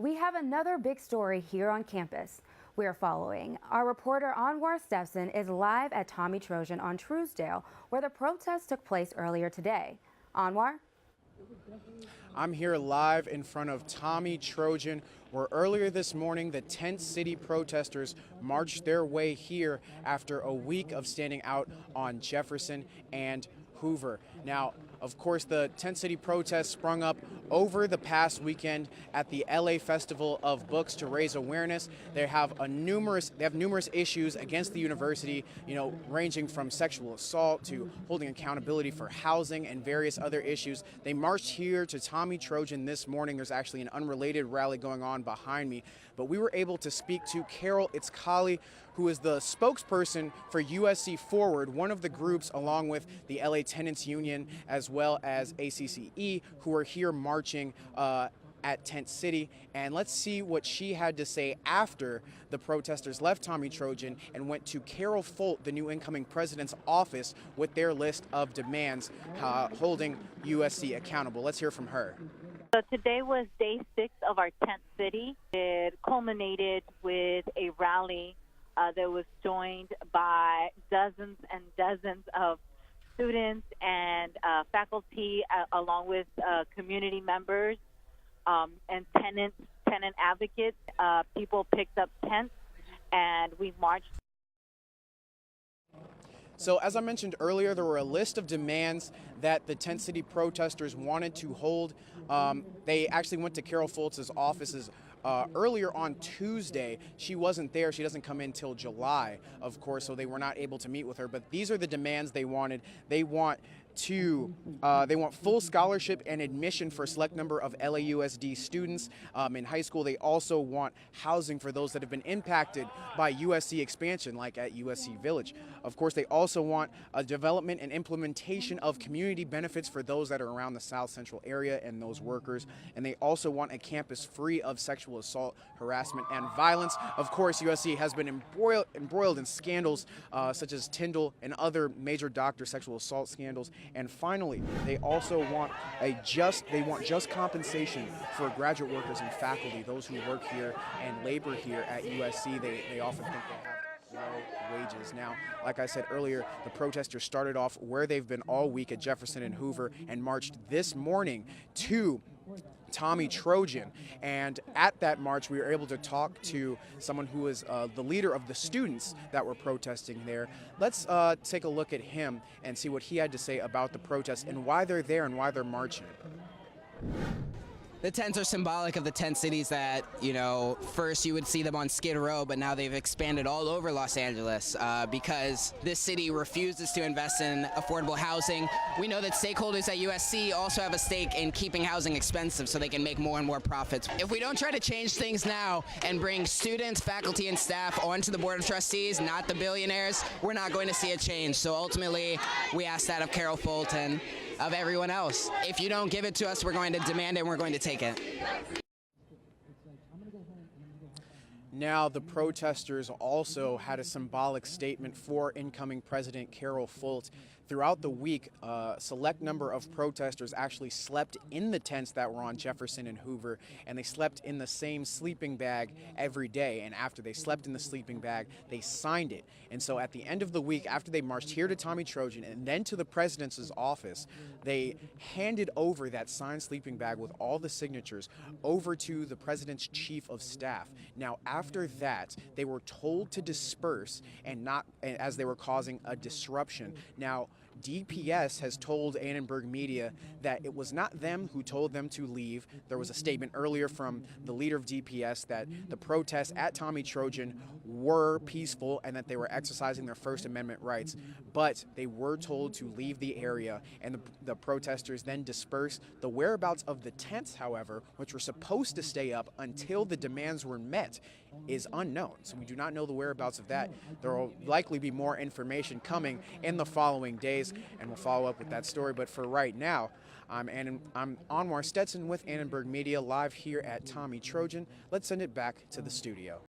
We have another big story here on campus we are following. Our reporter Anwar Stetson is live at Tommy Trojan on Truesdale, where the protest took place earlier today. Anwar? I'm here live in front of Tommy Trojan, where earlier this morning the Tent City protesters marched their way here after a week of standing out on Jefferson and Hoover. Now, of course, the Tent City protests sprung up over the past weekend at the LA Festival of Books to raise awareness. They have numerous issues against the university, ranging from sexual assault to holding accountability for housing and various other issues. They marched here to Tommy Trojan this morning. There's actually an unrelated rally going on behind me, but we were able to speak to Carol Itzkali, who is the spokesperson for USC Forward, one of the groups along with the LA Tenants Union as well as ACCE, who are here marching at Tent City. And let's see what she had to say after the protesters left Tommy Trojan and went to Carol Folt, the new incoming president's office, with their list of demands holding USC accountable. Let's hear from her. So today was day 6 of our Tent City. It culminated with a rally that was joined by dozens and dozens of students and faculty, along with community members and tenant advocates. People picked up tents and we marched. So as I mentioned earlier, there were a list of demands that the Tent City protesters wanted to hold. They actually went to Carol Folt's offices earlier on Tuesday. She wasn't there. She doesn't come in till July, of course, so they were not able to meet with her. But these are the demands they wanted. They want full scholarship and admission for a select number of LAUSD students in high school. They also want housing for those that have been impacted by USC expansion, like at USC Village. Of course, they also want a development and implementation of community benefits for those that are around the South Central area and those workers. And they also want a campus free of sexual assault, harassment, and violence. Of course, USC has been embroiled in scandals such as Tyndall and other major doctor sexual assault scandals. And finally, they also want just compensation for graduate workers and faculty, those who work here and labor here at USC. They often think they have low wages. Now, like I said earlier, the protesters started off where they've been all week at Jefferson and Hoover and marched this morning to Tommy Trojan. And at that march, we were able to talk to someone who is the leader of the students that were protesting there. Let's take a look at him and see what he had to say about the protests and why they're there and why they're marching. The tents are symbolic of the tent cities that, first you would see them on Skid Row, but now they've expanded all over Los Angeles because this city refuses to invest in affordable housing. We know that stakeholders at USC also have a stake in keeping housing expensive so they can make more and more profits. If we don't try to change things now and bring students, faculty, and staff onto the Board of Trustees, not the billionaires, we're not going to see a change. So ultimately, we ask that of Carol Folt and of everyone else. If you don't give it to us, we're going to demand it and we're going to take it. Now, the protesters also had a symbolic statement for incoming President Carol Folt. Throughout the week, a select number of protesters actually slept in the tents that were on Jefferson and Hoover, and they slept in the same sleeping bag every day. And after they slept in the sleeping bag, they signed it. And so at the end of the week, after they marched here to Tommy Trojan and then to the president's office, they handed over that signed sleeping bag with all the signatures over to the president's chief of staff. Now, after that, they were told to disperse and not, as they were causing a disruption. Now, DPS has told Annenberg Media that it was not them who told them to leave. There was a statement earlier from the leader of DPS that the protests at Tommy Trojan were peaceful and that they were exercising their First Amendment rights, but they were told to leave the area, and the protesters then dispersed. The whereabouts of the tents, however, which were supposed to stay up until the demands were met, is unknown. So we do not know the whereabouts of that. There will likely be more information coming in the following days, and we'll follow up with that story. But for right now, I'm Anwar Stetson with Annenberg Media, live here at Tommy Trojan. Let's send it back to the studio.